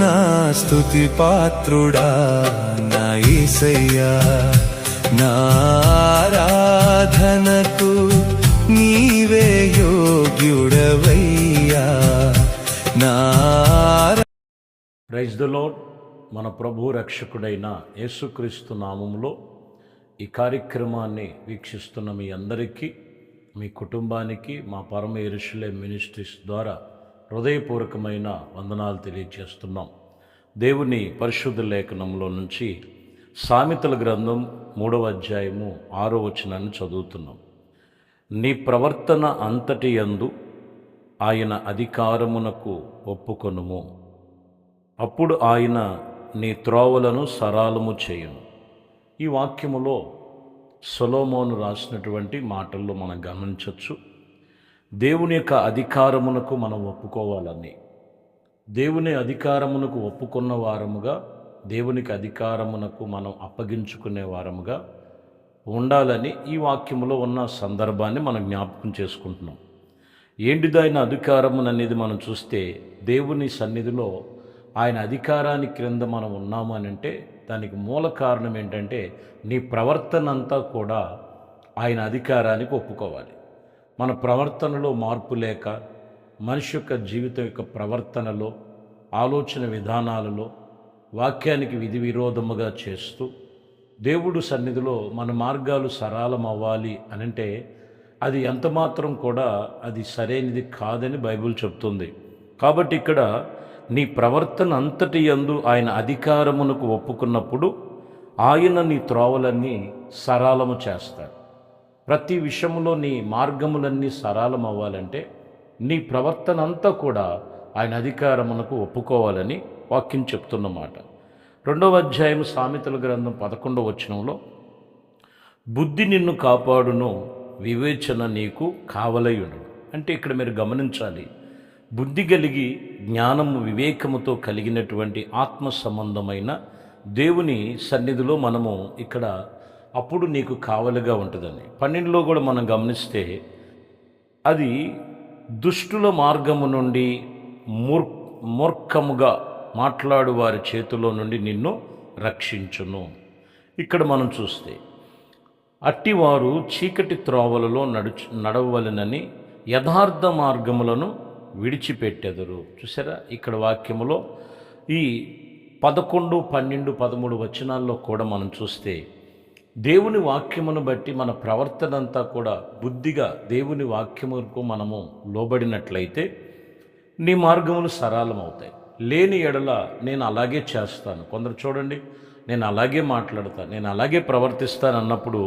నా స్తుతి పాత్రుడా నా యేసయ్యా, నా ఆరాధనకు నీవే యోగ్యుడవయ్యా. Praise the lord. మన ప్రభు రక్షకుడైన యేసుక్రీస్తు నామములో ఈ కార్యక్రమాన్ని వీక్షిస్తున్న మీ అందరికీ, మీ కుటుంబానికి మా పరమ యెరూషలేము మినిస్ట్రీస్ ద్వారా హృదయపూర్వకమైన వందనాలు తెలియజేస్తున్నాం. దేవుని పరిశుద్ధ లేఖనంలో నుంచి సామెతల గ్రంథం 3వ అధ్యాయము 6వ వచనాన్ని చదువుతున్నాం. నీ ప్రవర్తన అంతటి యందు ఆయన అధికారమునకు ఒప్పుకొనుము, అప్పుడు ఆయన నీ త్రోవలను సరాలము చేయును. ఈ వాక్యములో సొలొమోను రాసినటువంటి మాటల్లో మనం గమనించవచ్చు. దేవుని యొక్క అధికారమునకు మనం ఒప్పుకోవాలని, దేవుని అధికారమునకు ఒప్పుకున్న వారముగా, దేవునికి అధికారమునకు మనం అప్పగించుకునే వారముగా ఉండాలని ఈ వాక్యములో ఉన్న సందర్భాన్ని మనం జ్ఞాపకం చేసుకుంటున్నాం. ఏంటిదైన అధికారము అనేది మనం చూస్తే, దేవుని సన్నిధిలో ఆయన అధికారాన్ని క్రింద మనం ఉన్నాము అని అంటే దానికి మూల కారణం ఏంటంటే, నీ ప్రవర్తన అంతా కూడా ఆయన అధికారానికి ఒప్పుకోవాలి. మన ప్రవర్తనలో మార్పు లేక, మనిషి యొక్క జీవితం యొక్క ప్రవర్తనలో, ఆలోచన విధానాలలో వాక్యానికి విధి విరోధముగా చేస్తూ దేవుడు సన్నిధిలో మన మార్గాలు సరళం అవ్వాలి అనంటే అది ఎంతమాత్రం కూడా అది సరైనది కాదని బైబిల్ చెప్తుంది. కాబట్టి ఇక్కడ నీ ప్రవర్తన అంతటి యందు ఆయన అధికారమునకు ఒప్పుకున్నప్పుడు ఆయన నీ త్రోవలన్నీ సరళము చేస్తాడు. ప్రతి విషయంలో నీ మార్గములన్నీ సరళం అవ్వాలంటే నీ ప్రవర్తన అంతా కూడా ఆయన అధికారమునకు ఒప్పుకోవాలని వాక్యం చెప్తున్నమాట. 2వ అధ్యాయం సామెతల గ్రంథం 11వ వచనంలో, బుద్ధి నిన్ను కాపాడును, వివేచన నీకు కావలయుడు. అంటే ఇక్కడ మీరు గమనించాలి, బుద్ధి కలిగి జ్ఞానము వివేకముతో కలిగినటువంటి ఆత్మ సంబంధమైన దేవుని సన్నిధిలో మనము ఇక్కడ అప్పుడు నీకు కావలిగా ఉంటుందని. 12లో కూడా మనం గమనిస్తే, అది దుష్టుల మార్గము నుండి మూర్ఖముగా మాట్లాడు వారి చేతిలో నుండి నిన్ను రక్షించును. ఇక్కడ మనం చూస్తే, అట్టివారు చీకటి త్రోవలలో నడవలనని యథార్థ మార్గములను విడిచిపెట్టెదరు. చూసారా, ఇక్కడ వాక్యములో ఈ 11, 12, 13 వచనాల్లో కూడా మనం చూస్తే, దేవుని వాక్యమును బట్టి మన ప్రవర్తన అంతా కూడా బుద్ధిగా దేవుని వాక్యముకు మనము లోబడినట్లయితే నీ మార్గములు సరళమవుతాయి. లేని ఎడల నేను అలాగే చేస్తాను, కొందరు చూడండి నేను అలాగే మాట్లాడతాను, నేను అలాగే ప్రవర్తిస్తాను అన్నప్పుడు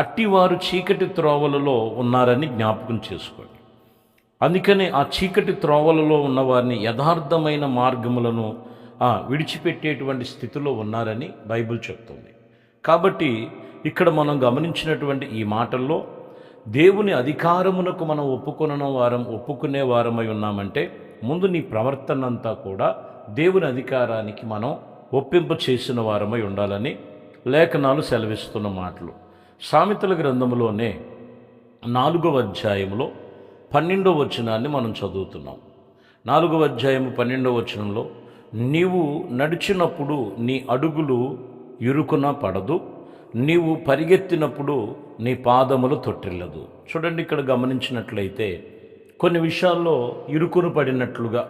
అట్టివారు చీకటి త్రోవలలో ఉన్నారని జ్ఞాపకం చేసుకోండి. అందుకని ఆ చీకటి త్రోవలలో ఉన్నవారిని యథార్థమైన మార్గములను విడిచిపెట్టేటువంటి స్థితిలో ఉన్నారని బైబిల్ చెప్తుంది. కాబట్టి ఇక్కడ మనం గమనించినటువంటి ఈ మాటల్లో దేవుని అధికారమునకు మనం ఒప్పుకునే వారమై ఉన్నామంటే ముందు నీ ప్రవర్తన అంతా కూడా దేవుని అధికారానికి మనం ఒప్పింప చేసిన వారమై ఉండాలని లేఖనాలు సెలవిస్తున్న మాటలు. సామెతల గ్రంథంలోనే 4వ అధ్యాయంలో 12వ వచనాన్ని మనం చదువుతున్నాం. 4వ అధ్యాయము 12వ వచనంలో, నీవు నడిచినప్పుడు నీ అడుగులు ఇరుకున పడదు, నీవు పరిగెత్తినప్పుడు నీ పాదములు తొట్టిల్లదు. చూడండి, ఇక్కడ గమనించినట్లయితే కొన్ని విషయాల్లో ఇరుకును పడినట్లుగా,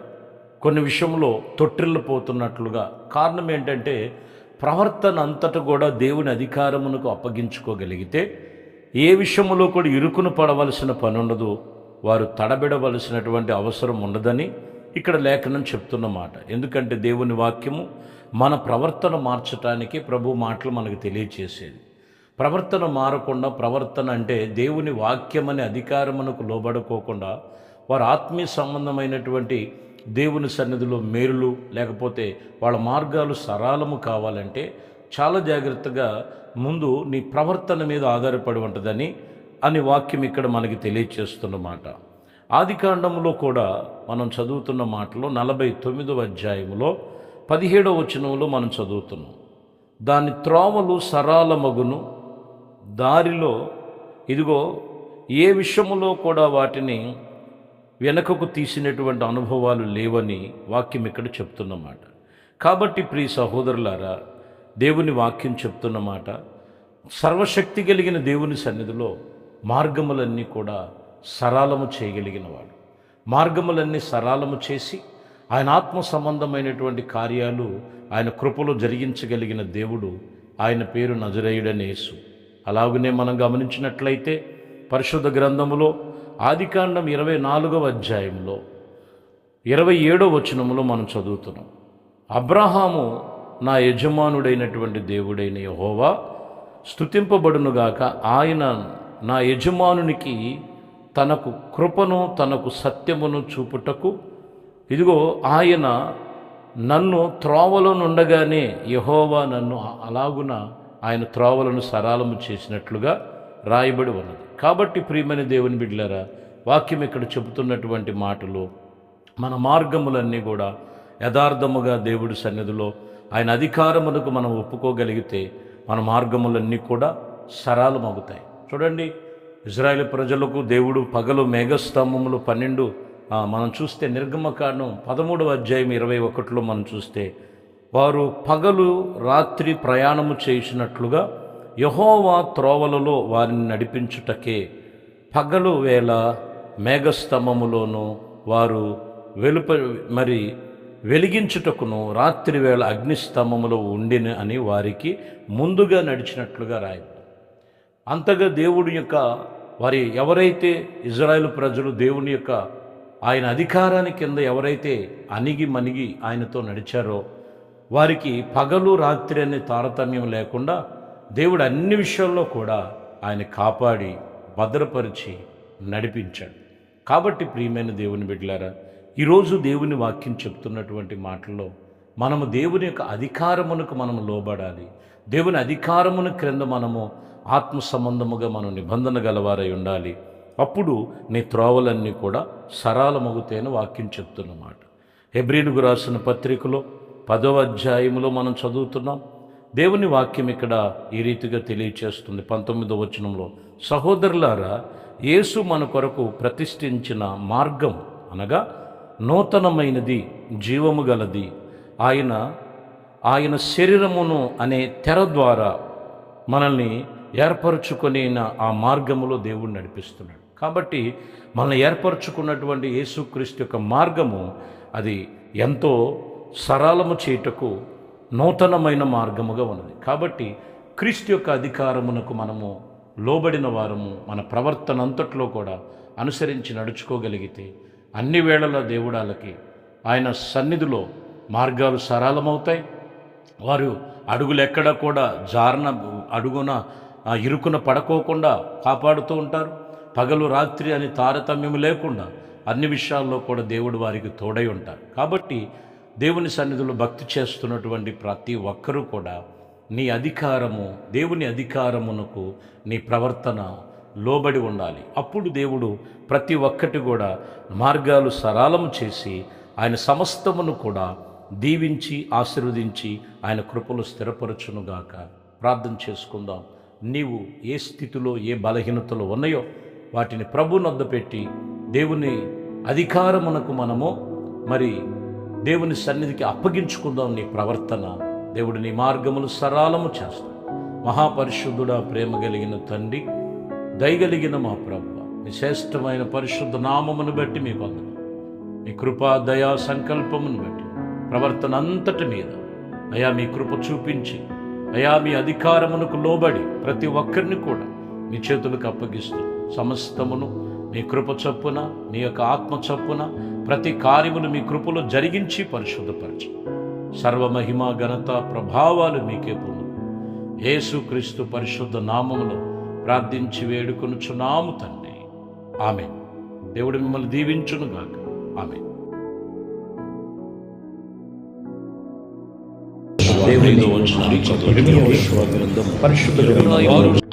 కొన్ని విషయంలో తొట్టిల్లిపోతున్నట్లుగా. కారణం ఏంటంటే ప్రవర్తన అంతటా కూడా దేవుని అధికారమునకు అప్పగించుకోగలిగితే ఏ విషయంలో కూడా ఇరుకును పడవలసిన పని ఉండదు, వారు తడబెడవలసినటువంటి అవసరం ఉండదని ఇక్కడ లేఖనం చెప్తున్నమాట. ఎందుకంటే దేవుని వాక్యము మన ప్రవర్తన మార్చటానికి ప్రభు మాటలు మనకు తెలియచేసేది. ప్రవర్తన మారకుండా, ప్రవర్తన అంటే దేవుని వాక్యమనే అధికారమునకు లోబడుకోకుండా వారు ఆత్మీయ సంబంధమైనటువంటి దేవుని సన్నిధిలో మేలులు లేకపోతే వాళ్ళ మార్గాలు సరళము కావాలంటే చాలా జాగ్రత్తగా ముందు నీ ప్రవర్తన మీద ఆధారపడి ఉంటుందని వాక్యం ఇక్కడ మనకి తెలియచేస్తున్నమాట. ఆదికాండములో కూడా మనం చదువుతున్న మాటలో 49వ అధ్యాయములో 17వ వచనంలో మనం చదువుతున్నాం, దాని త్రోవలు సరళమగును, దారిలో ఇదిగో ఏ విషయములో కూడా వాటిని వెనకకు తీసినటువంటి అనుభవాలు లేవని వాక్యం ఇక్కడ చెప్తున్నమాట. కాబట్టి ప్రియ సహోదరులారా, దేవుని వాక్యం చెప్తున్న మాట, సర్వశక్తి కలిగిన దేవుని సన్నిధిలో మార్గములన్నీ కూడా సరళము చేయగలిగినవాడు. మార్గములన్నీ సరళము చేసి ఆయన ఆత్మ సంబంధమైనటువంటి కార్యాలు ఆయన కృపలో జరిగించగలిగిన దేవుడు. ఆయన పేరు నజరేయుడైన యేసు. అలాగనే మనం గమనించినట్లయితే పరిశుద్ధ గ్రంథములో ఆదికాండం 24వ అధ్యాయంలో 27వ వచనములో మనం చదువుతున్నాం. అబ్రహాము నా యజమానుడైనటువంటి దేవుడైన యెహోవా స్తుతింపబడునుగాక, ఆయన నా యజమానునికి తనకు కృపను తనకు సత్యమును చూపుటకు, ఇదిగో ఆయన నన్ను త్రోవలో నుండగానే యెహోవా నన్ను అలాగున ఆయన త్రోవలను సరళము చేసినట్లుగా రాయబడి ఉన్నది. కాబట్టి ప్రియమైన దేవుని బిడ్డలారా, వాక్యం ఇక్కడ చెబుతున్నటువంటి మాటలు, మన మార్గములన్నీ కూడా యథార్థముగా దేవుడి సన్నిధిలో ఆయన అధికారమునకు మనం ఒప్పుకోగలిగితే మన మార్గములన్నీ కూడా సరళమవుతాయి. చూడండి, ఇజ్రాయేల్ ప్రజలకు దేవుడు పగలు మేఘస్తంభములు 12 మనం చూస్తే నిర్గమకాండం 13వ అధ్యాయం 21లో మనం చూస్తే, వారు పగలు రాత్రి ప్రయాణము చేసినట్లుగా యెహోవా త్రోవలలో వారిని నడిపించుటకే పగలు వేళ మేఘస్తంభములోను వారు వెలిగించుటకును రాత్రి వేళ అగ్నిస్తంభములో ఉండిన అని వారికి ముందుగా నడిచినట్లుగా రాయబడింది. అంతగా దేవుడి యొక్క ఎవరైతే ఇజ్రాయేలు ప్రజలు దేవుని యొక్క ఆయన అధికారాన్ని కింద ఎవరైతే అణిగి మణిగి ఆయనతో నడిచారో వారికి పగలు రాత్రి అనే తారతమ్యం లేకుండా దేవుడు అన్ని విషయాల్లో కూడా ఆయన కాపాడి భద్రపరిచి నడిపించాడు. కాబట్టి ప్రియమైన దేవుని బిడ్డలారా, ఈరోజు దేవుని వాక్యం చెప్తున్నటువంటి మాటల్లో మనము దేవుని యొక్క అధికారమునకు మనము లోబడాలి. దేవుని అధికారమును క్రింద మనము ఆత్మ సంబంధముగా మనం నిబంధన గలవారై ఉండాలి. అప్పుడు నీ త్రోవలన్నీ కూడా సరళమగుతాయని వాక్యం చెప్తున్నమాట. హెబ్రీయులకు రాసిన పత్రికలో 10వ అధ్యాయంలో మనం చదువుతున్నాం. దేవుని వాక్యం ఇక్కడ ఈ రీతిగా తెలియచేస్తుంది. 19వ వచనంలో, సహోదరులారా, యేసు మన కొరకు ప్రతిష్ఠించిన మార్గం అనగా నూతనమైనది, జీవము గలది, ఆయన శరీరమును అనే తెర ద్వారా మనల్ని ఏర్పరచుకొని ఆ మార్గములో దేవుడు నడిపిస్తున్నాడు. కాబట్టి మనల్ని ఏర్పరచుకున్నటువంటి యేసుక్రీస్తు యొక్క మార్గము అది ఎంతో సరళము చేయుటకు నూతనమైన మార్గముగా ఉన్నది. కాబట్టి క్రీస్తు యొక్క అధికారమునకు మనము లోబడిన వారము మన ప్రవర్తన అంతట్లో కూడా అనుసరించి నడుచుకోగలిగితే అన్ని వేళల దేవుడాలకి ఆయన సన్నిధిలో మార్గాలు సరళమవుతాయి. వారు అడుగులెక్కడ కూడా అడుగున ఇరుకున పడుకోకుండా కాపాడుతూ ఉంటారు. పగలు రాత్రి అని తారతమ్యం లేకుండా అన్ని విషయాల్లో కూడా దేవుడు వారికి తోడై ఉంటారు. కాబట్టి దేవుని సన్నిధిలో భక్తి చేస్తున్నటువంటి ప్రతి ఒక్కరూ కూడా నీ అధికారము, దేవుని అధికారమునకు నీ ప్రవర్తన లోబడి ఉండాలి. అప్పుడు దేవుడు ప్రతి ఒక్కటి కూడా మార్గాలు సరళము చేసి ఆయన సమస్తమును కూడా దీవించి ఆశీర్వదించి ఆయన కృపలు స్థిరపరచునుగాక. ప్రార్థన చేసుకుందాం. నీవు ఏ స్థితిలో ఏ బలహీనతలో ఉన్నాయో వాటిని ప్రభునొద్ద పెట్టి దేవుని అధికారమునకు మనము దేవుని సన్నిధికి అప్పగించుకుందాం. నీ ప్రవర్తన దేవుడు నీ మార్గములు సరళము చేస్తాడు. మహాపరిశుద్ధుడా, ప్రేమ కలిగిన తండ్రి, దయగలిగిన మా ప్రభువా, మీ శ్రేష్టమైన పరిశుద్ధ నామమును బట్టి మీ వందనాలు. మీ కృపా దయా సంకల్పమును బట్టి ప్రవర్తన అంతటి మీద అయా మీ కృప చూపించి అయా మీ అధికారమునకు లోబడి ప్రతి ఒక్కరిని కూడా మీ చేతులకు అప్పగిస్తూ సమస్తమును మీ కృప చొప్పున, మీ యొక్క ఆత్మ చొప్పున ప్రతి కార్యమును మీ కృపలో జరిగించి పరిశుద్ధపరచు. సర్వమహిమ ఘనత ప్రభావాలు మీకే పొందు. యేసుక్రీస్తు పరిశుద్ధ నామములో ప్రార్థించి వేడుకొనుచున్నాము తండ్రి. ఆమేన్. దేవుడు మిమ్మల్ని దీవించునుగాక. ఆమేన్. దేవునిలో వచ్చిన పరిశుద్ధ గ్రంథం